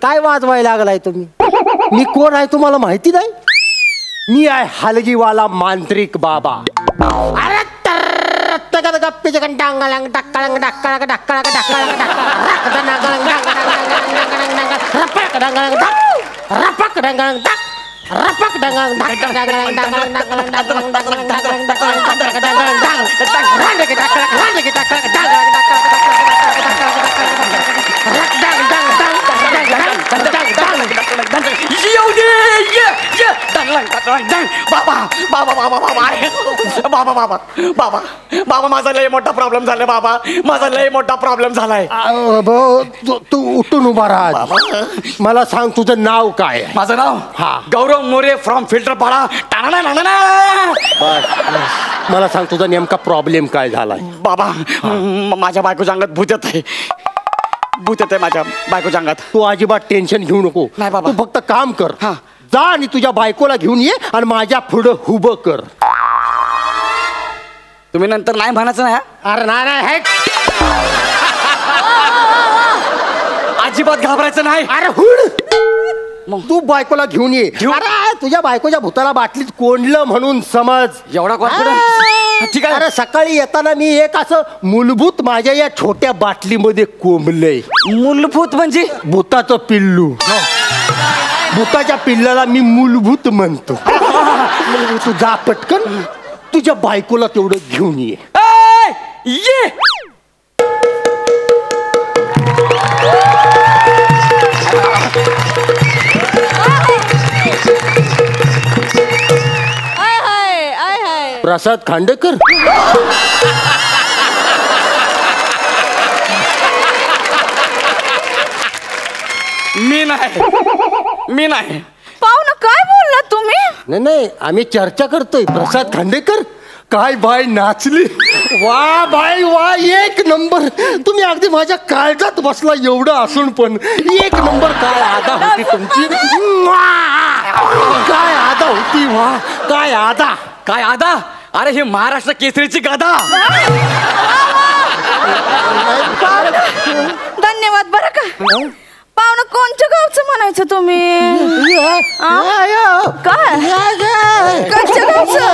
काय वाजवायला लागलाय तुम्ही? मी कोण आहे तुम्हाला माहिती नाही? मी आहे हलगीवाला मांत्रिक बाबा. अरे गप्पीचे डांगळंग डाक्कळंग डाक्कळंग डाक्कळंग डाक्कळंग रपक डांगळंग रपक डांगळंग रपक डांगळंग डांगळंग डांगळंग डांगळंग डांगळंग डांगळंग डांगळंग डांगळंग डांगळंग रांडे की डाक्कळंग रांडे की डाक्कळंग डांगळंग बाबा माझा लय मोठा प्रॉब्लेम झालाय. बाबा माझा लय मोठा प्रॉब्लेम झालाय. तू उठून उभा राहा. मला सांग तुझं नाव काय? माझं नाव हा गौरव मोरे फ्रॉम फिल्टरपाडा. मला सांग तुझा नेमका प्रॉब्लेम काय झालाय? बाबा माझ्या बायकोच्या अंगात भूत येत आहे. भूत येत आहे माझ्या बायकोच्या अंगात. तू अजिबात टेन्शन घेऊ नको. नाही बाबा. तू फक्त काम कर. हा. जा आणि तुझ्या बायकोला घेऊन ये आणि माझ्या पुढं उभं कर. तुम्ही नंतर नाही म्हणायचं ना. अरे नाही अजिबात घाबरायचं नाही. अरे हुड तू बायकोला घेऊन ये. अरे तुझ्या बायकोच्या भूताला बाटलीत कोंडलं म्हणून समज. एवढा कॉन्फिडन्स? ठीक आहे. अरे सकाळी येताना मी एक असं मूलभूत माझ्या या छोट्या बाटलीमध्ये कोंबलंय. मूलभूत म्हणजे? भूताचं पिल्लू. भूताच्या पिल्लाला मी मूलभूत म्हणतो. तू जा पटकन तुझ्या बायकोला तेवढं घेऊन ये. ये प्रसाद खांडेकर. मी नाही. पाहुणं काय बोलला तुम्ही? नाही आम्ही चर्चा करतोय. प्रसाद खांडेकर काय बाय नाचली. वा बाय वा एक नंबर. तुम्ही अगदी माझ्या काळजात बसला एवढं असून पण एक नंबर. काय आदा होती तुमची. काय आदा होती. वा काय आदा. काय आदा. अरे हे महाराष्ट्र केसरीची गादा. धन्यवाद बरं का. पाहुणं कोणत्या गावचं म्हणायचं तुम्ही? काय कोणत्या गावचं?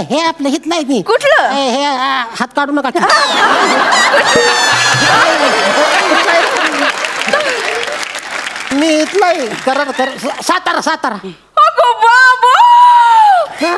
हे आपलं हित नाही. मी कुठलं? हे हात काढू नका. मी इथलाय. सातारा. अगो बाबा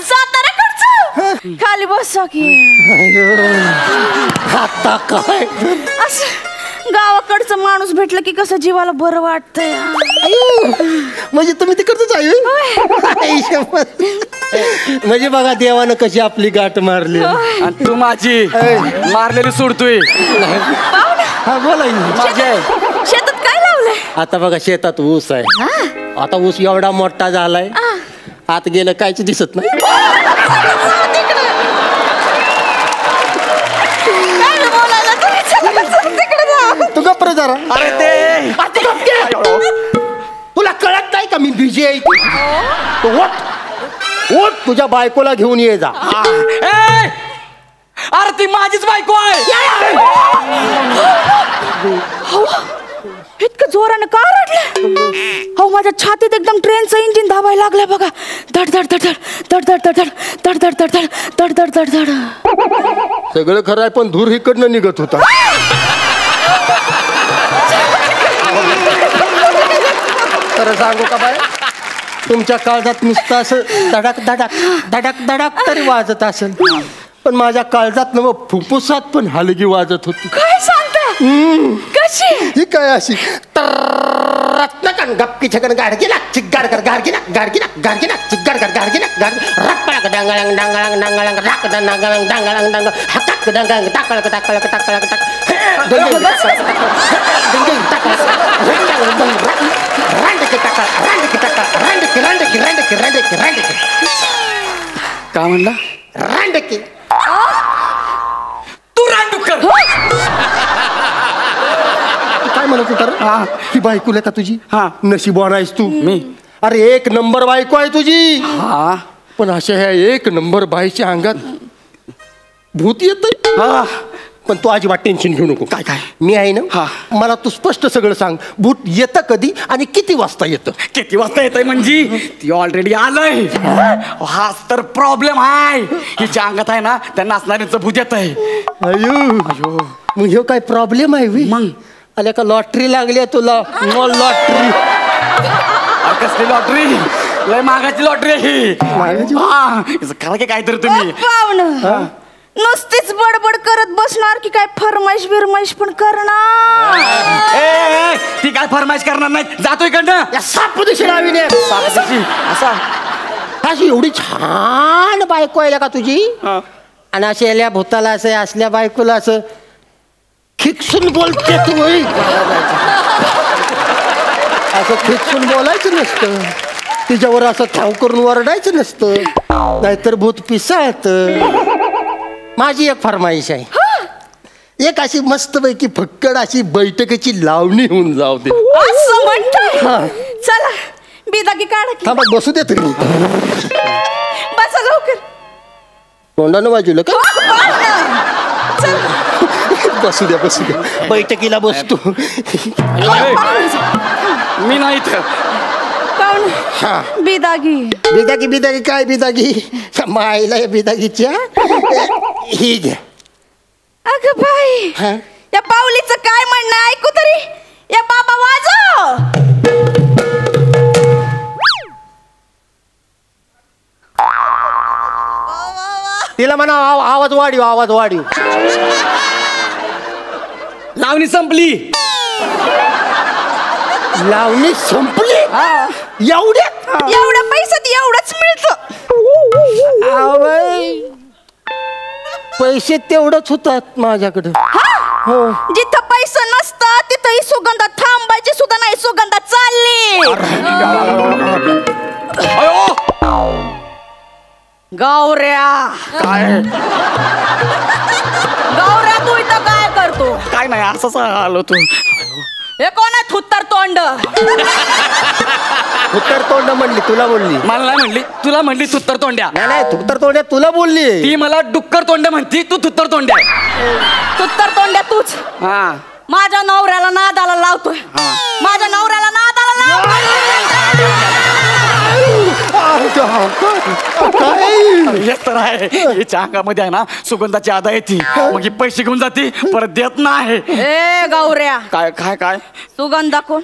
साताऱ्याकडचं. खाली बसा की. आता काय असं गावाकडचं माणूस भेटलं की कसं जीवाला बरं वाटतंय. म्हणजे तुम्ही तिकडच आहे. म्हणजे बघा देवानं कशी आपली गाठ मारली. आणि तू माझी मारलेली सोडतोय. हा बोला. शेतात काय लावलंय? आता बघा शेतात ऊस आहे. आता ऊस एवढा मोठा झालाय आत गेलं कायच दिसत नाही. तू गप्प जरा. अरे ते तुला कळत नाही का मी बिझी आहे. ओट तुझ्या बायकोला घेऊन ये जा. अरे ती माझीच बायको आहे. इतकं जोरानं का रडलं? हो माझ्या छातीत एकदम ट्रेनचं इंजिन धावायला लागलं बघा. धड धड धड धड धड धड धड धड धड धड धड धड धड धड. सगळं खरं आहे पण धूर इकडनं निघत होता. खरं सांगू का बाय तुमच्या काळजात नुसतं असं धडक धडक धडक धडक तरी वाजत असेल पण माझ्या काळजात न फुफ्फुसात पण हलगी वाजत होती. काय सांगता? कशी? ही काय अशी रत्नकन गप्पी छगन गाडगिना चिग्गाड कर गाडगिना गाडगिना गाडगिना चिग्गाड कर गाडगिना गाड रप्पळक डांगळंग डांगळंग डांगळंग राक डांगळंग डांगळंग डांग हक्क डांगळंग टाकळक टाकळक टाकळक टाक काय म्हणला? रांडकी तू रांडुकर. काय म्हणत होता? ही बायको आहे का तुझी? हा. नशीबवान आहेस तू. मी अरे एक नंबर बायको आहे तुझी. हा पण अशा ह्या एक नंबर बाईच्या अंगात भूत येत. पण तू अजिबात टेन्शन घेऊ नको. काय काय? मी आहे ना. हा. मला तू स्पष्ट सगळं सांग. भूत येतं कधी आणि किती वाजता येतं? किती वाजता येतंय म्हणजे ती ऑलरेडी आलंय. हाच तर प्रॉब्लेम आहे. हिच्या अंगात आहे ना त्या नाचणाऱ्यांचं भूत येत आहे. अयो मग ह्यो काय प्रॉब्लेम आहे वी? मग आल्या का लॉटरी लागली आहे तुला? लॉटरी. कसली लॉटरी? लय मागाची लॉटरी आहे. करा की काहीतरी तुम्ही. पाहुणं नुसतीच बडबड करत बसणार की काय फरमाईश बिरमाईश पण करणार? ती काय फरमाईश करणार नाही. जातोय इकडनं. या सापदिशी लावीने असा अशी एवढी छान बायको आहे का तुझी? आणि अशी याल्या भूताला असं असल्या बायकोला असं खिकसून बोलते तू. असं खिकसून बोलायचं नसतं. तिच्यावर असं ठाव करून वरडायचं नसतं, नाहीतर भूत पिसाळत. माझी एक फरमाईश आहे. एक अशी मस्तपैकी फक्कड अशी बैठकीची लावणी होऊन जाऊ दे. असं म्हणताय? चला बिदागी काढा की. हा मग बसू दे तुम्ही. बसा लवकर. तोंडानं बाजूला का? चल. बसू द्या बैठकीला बसतो. मी नाही तर पाहुणं बिदागी. बिदागी काय बिदागी? मायला या बिदागीच्या ही घ्या. अगं बाई हा? या पाऊलीचं काय म्हणणं आहे? ऐकू तरी. या बाबा वाजव. तिला म्हणा आवाज वाढीव. लावणी संपली. लावणी संपली? एवढ्या पैशात एवढंच मिळतं. पैसे तेवढंच होतात माझ्याकडे. हो. जिथं पैसा नसतं तिथं ही सुगंधा थांबायची सुद्धा नाही. सुगंधा चालली. गौऱ्या काय गौऱ्या तू इथं काय करतो? काय नाही असंच आलो तू. हे कोण आहे थुत्तर तोंड? उत्तर तोंड म्हणली तुला बोलली? मला नाही म्हणली. तुला म्हणली तुत्तर तोंड्या. नाही उत्तर तोंड तुला बोलली. ती मला डुक्कर तोंड म्हणती. तू तुत्तर तोंड्या. थुत्तर तोंड्या तूच. हा माझ्या नवऱ्याला नादाला लावतोय. माझ्या नवऱ्याला नादाला लावतोय. हेच तर आहे. हिच्या अंगामध्ये आहे ना सुगंधाची आदा येते. मग ही पैसे घेऊन जाते परत देत नाही. ए गौऱ्या काय काय काय? सुगंधा कोण?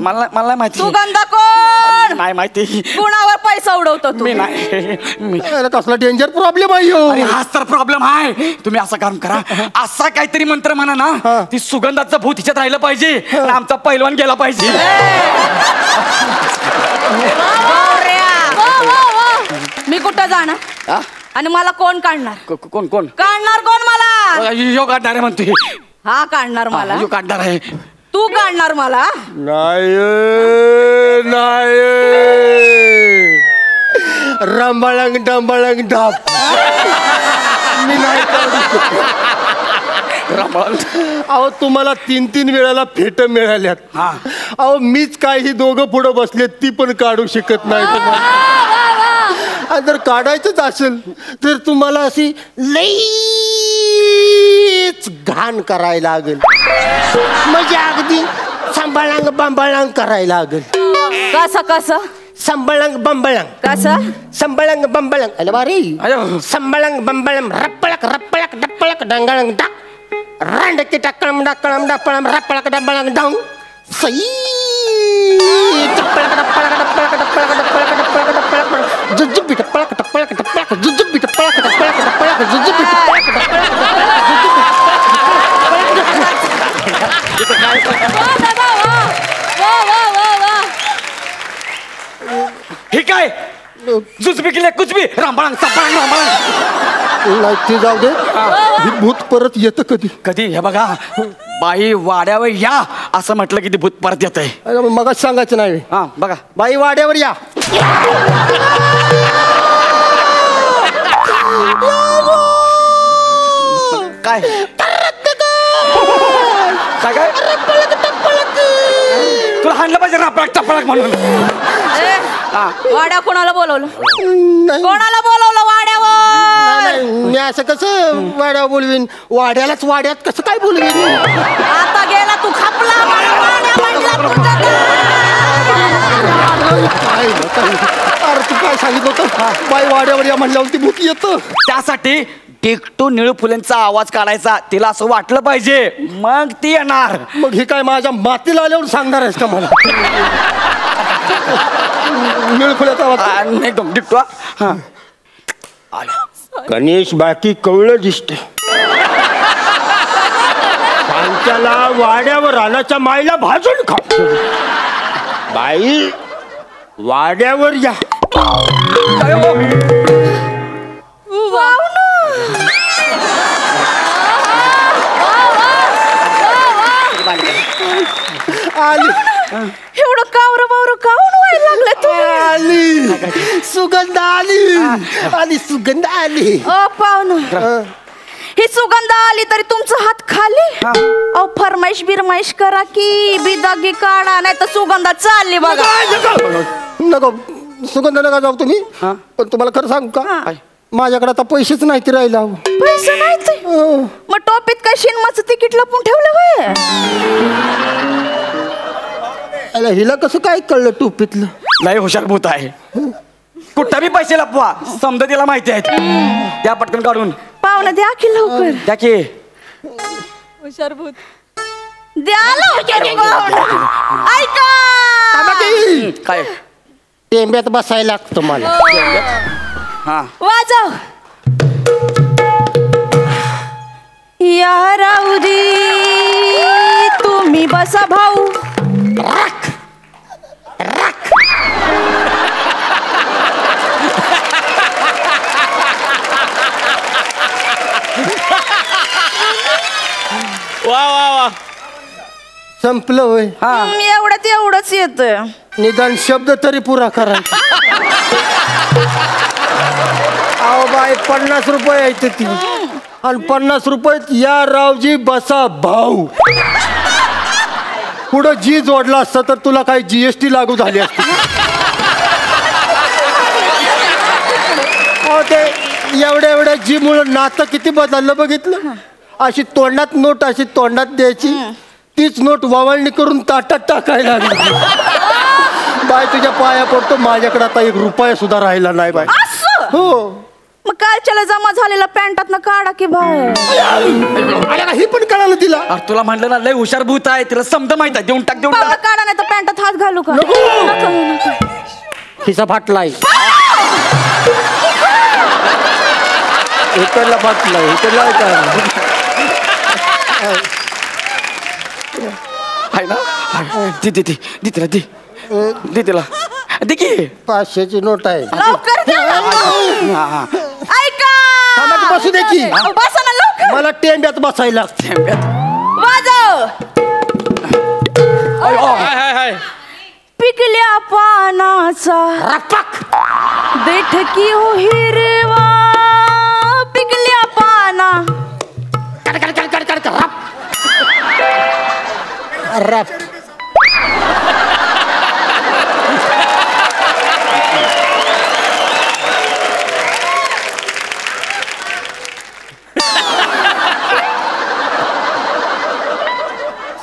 मला नाही माहिती. सुगंधा कोण? नाही माहिती. कुणावर पैसा उडवतो तू? मी नाही. कसला डेंजर प्रॉब्लेम आहे अरे हाच तर प्रॉब्लेम आहे. तुम्ही असं काम करा. असा काहीतरी मंत्र म्हणा ना ती सुगंधाचं भूत हिच्यात राहिलं पाहिजे आणि आमचा पैलवान गेला पाहिजे. मी कुठं जाणार आणि मला कोण काढणार? कोण कोण काढणार कोण मला? यो काढणार आहे म्हणतोय. हा काढणार मला. यो काढणार आहे. तू काढणार मला? नाही रंबाळंग डंबाळंग डाप. मी नाही काढू शकत. अहो तुम्हाला 3 वेळाला फेट मिळाल्यात. अहो मीच काय ही दोघं पुढं बसलेत ती पण काढू शकत नाही. जर काढायचंच असेल तर तुम्हाला अशी लईच घाण करायला लागेल. म्हणजे अगदी संभाळांग बंबाळांग करायला लागेल. कसं संबळंग बंबळंग. कसं संबळंग बंबळंग? अरे बारे. संबळंग बंबळंग रप्पळक डप्पळक डंगळंग डाक रांडकी टाकळम डाकळम डापळम रप्पळक डंबळंग डाऊन सई जुजुबी टप्पळक जुजुबी टप्पळक जुजुबी हे काय जुजबी केले कुछ भी रामबाळंग सपाळंग रामबाळंग. ते जाऊ दे. ही भूत परत येतं कधी? कधी हे बघा बाई वाड्यावर या असं म्हटलं की ते भूत परत येत आहे. मग सांगायचं नाही. हा बघा बाई वाड्यावर या. काय काय काय तुला हाणलं पाहिजे रापळक टपळक म्हणून. वाड्या कोणाला बोलवलं? नाही कोणाला बोलवलं वाड्यावर? नाही, मी असं कसं वाड्यावर बोलवीन? वाड्यालाच वाड्यात कसं काय बोलवीन? आता गेला तू खपला मला वाड्या म्हटलं तुझं अरे तू काय सांगितलं होतं? बाई वाड्यावर या म्हणल्यावरती भूत येतं. त्यासाठी टिकटू निळू फुलेंचा आवाज काढायचा, तिला असं वाटलं पाहिजे, मग ती येणार. मग हे काय माझ्या मातीला आल्यावर सांगणार आहेस का मला? निळफुल्याचा आवाज एकदम टिकटू. हा गणेश बाकी कवळं दिसते. त्यांच्याला वाड्यावर रानाच्या माईला भाजून खा. बाई वाड्यावर या. आली एवढं कावर बावर काऊन व्हायला लागलं तू? आली सुगंध आली सुगंध आली. पाहुणं ही सुगंध आली तरी तुमचा हात खाली. अहो फरमाईश बिरमाईश करा की बिदागी काढा, नाही तर सुगंधा चालली बघा. नको सुगंध नका जाऊ तुम्ही. पण तुम्हाला खरं सांगू का, माझ्याकडे आता पैसेच नाही ते राहिला. पैसे नाही ते मग टोपीत काय शिनमाचं तिकीट लपून ठेवलं होय? हिला कसं काय कळलं टोपीतलं? लय हुशार भूत आहे, कुठं बी पैसे लपवा, समजा तिला माहिती आहेत. त्या पटकन काढून पाहुणं द्या की लवकर. द्या की. हुशार भूत द्या लवकर पाहुणं. ऐका काय टेंब्यात बसायला लागतं मला. हा वाजव या राऊरी तुम्ही बसा भाऊ. वा वा वा. संपलं होय. एवढंच येत. निदान शब्द तरी पुरा करा. अहो बाई 50 रुपये यायचे ती, आणि 50 रुपयात या रावजी बसा भाऊ. पुढं जी जोडला असतं तर तुला काही GST लागू झाली असती. अहो ते एवढ्या जी मुळे नातं किती बदललं बघितलं. अशी तोंडात नोट अशी तोंडात द्यायची, तीच नोट ववाळणी करून ताटात टाकायला लागली. बाय तुझ्या पाया पडतो, माझ्याकडे आता 1 रुपया सुद्धा राहिला नाही बाय. हो मग कालच्याला जमा झालेला पॅन्टात ना काढा की भाऊ. हे पण कळालं तिला. अरे तुला म्हटलं ना लय हुशार भूत आहे, तिला समजा माहित आहे. देऊन टाक देऊन पाहुणं टाक. काढा नाही तर पॅन्टात हात घालू का? हिचा फाटलाय, इकडला फाटलाय, इकडला आहे ना. दे दे दे दे तिला दे दे तिला दे की. 500ची नोट आहे. लवकर द्या ना. ऐका बसू दे की. बसा ना लवकर. मला टेंब्यात बसायला लागते. वाजव पिकल्या पानाचा बैठकी हो हिरवा. पिकल्या पाना रप.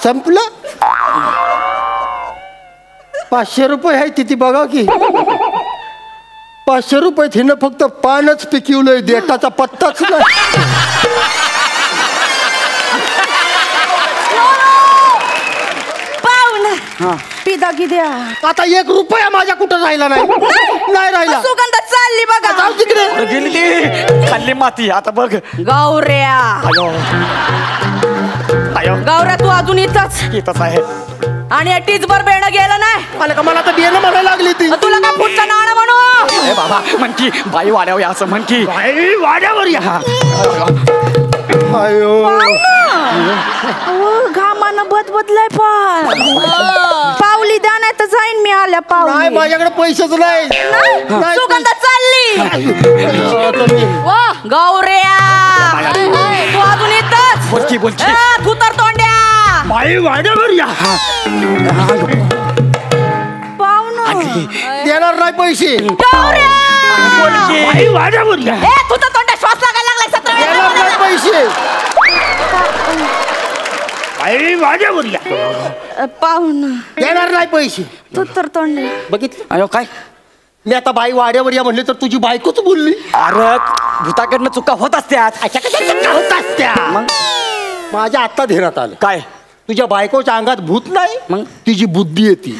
संपलं. 500 रुपये आहे तिथे बघा की. 500 रुपये हिनं फक्त पानच पिकवलंय, देठाचा पत्ताच नाही. पिदागी द्या. आता 1 रुपया माझ्या कुठं राहिला नाही. नाही राहिला. सुगंध चालली बघा. जाऊ तिकडे. गेली ती खाल्ली माती. आता बघ गौऱ्या. आयो आयो गौऱ्या तू अजून इथंच. इथंच आहे. आणि टीचभर बेणं गेलं नाही. मला का मला तर बेनं म्हणायला लागली ती. तुला का पुढचं नाणं म्हणू? ए बाबा म्हणकी बाई वाड्यावर या असं म्हणकी. बाई वाड्यावर या. अयो घामानं बदलय पण. पावली द्या नाही तर जाईन मी आल्या नाही पावली. माझ्याकडे पैसेच नाही. नाही. सुगंध चालली. वा गौऱ्या तू अजून इथंच. बोलकी बोलकी. तू तर तोंड्या. बाई वाड्यावर या. पाहुणं देणार नाही पैसे. गौऱ्या बाई वाड्यावर या. तू तर तोंड्या श्वास लागायला पैसे आई माझ्यावर या. पाहुणा देणार नाही पैसे. तू तर तोंड बघितलं अयो काय मी आता बाई वाड्यावर या म्हणले तर तुझी बायकोच बोलली. अरे भूताकडनं चुका होत असत्यात. अशा कशा चुका होतात त्या. मग माझ्या आत्ता ध्येयात आलं काय तुझ्या बायकोच्या अंगात भूत नाही मग? तिची बुद्धी येते.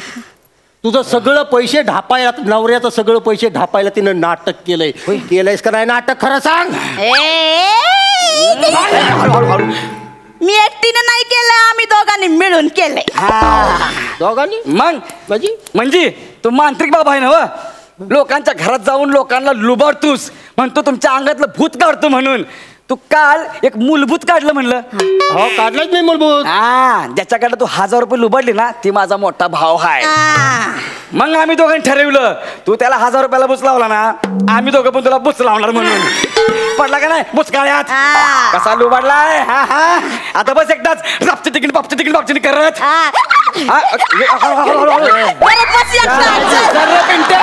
तुझं सगळं पैसे ढापायला नवऱ्याचं सगळं पैसे ढापायला तिनं नाटक केलंय. केलंयस का नाही नाटक खरं सांग. मी एकटीने नाही केलं, आम्ही दोघांनी मिळून केलंय. दोघांनी मग म्हणजे तू मांत्रिक बाबा आहे ना व? लोकांच्या घरात जाऊन लोकांना लुबाडतोस म्हणतो तुमच्या अंगातलं भूत काढतो म्हणून. तू काल एक मूलभूत काढलं म्हणलं. हो काढलाच नाही मूलभूत. ज्याच्याकडे तू 1000 रुपये लुबाडली ना ती माझा मोठा भाव आहे. मग आम्ही दोघांनी ठरवलं तू त्याला 1000 रुपयाला बुच लावला ना आम्ही दोघं पण तुला बुच लावणार म्हणून. पडला का नाही बुचकाळ्यात कसा लुबाडलाय. आता बस एकदाच रापची तिकीट करत. बरं, बस एकटा.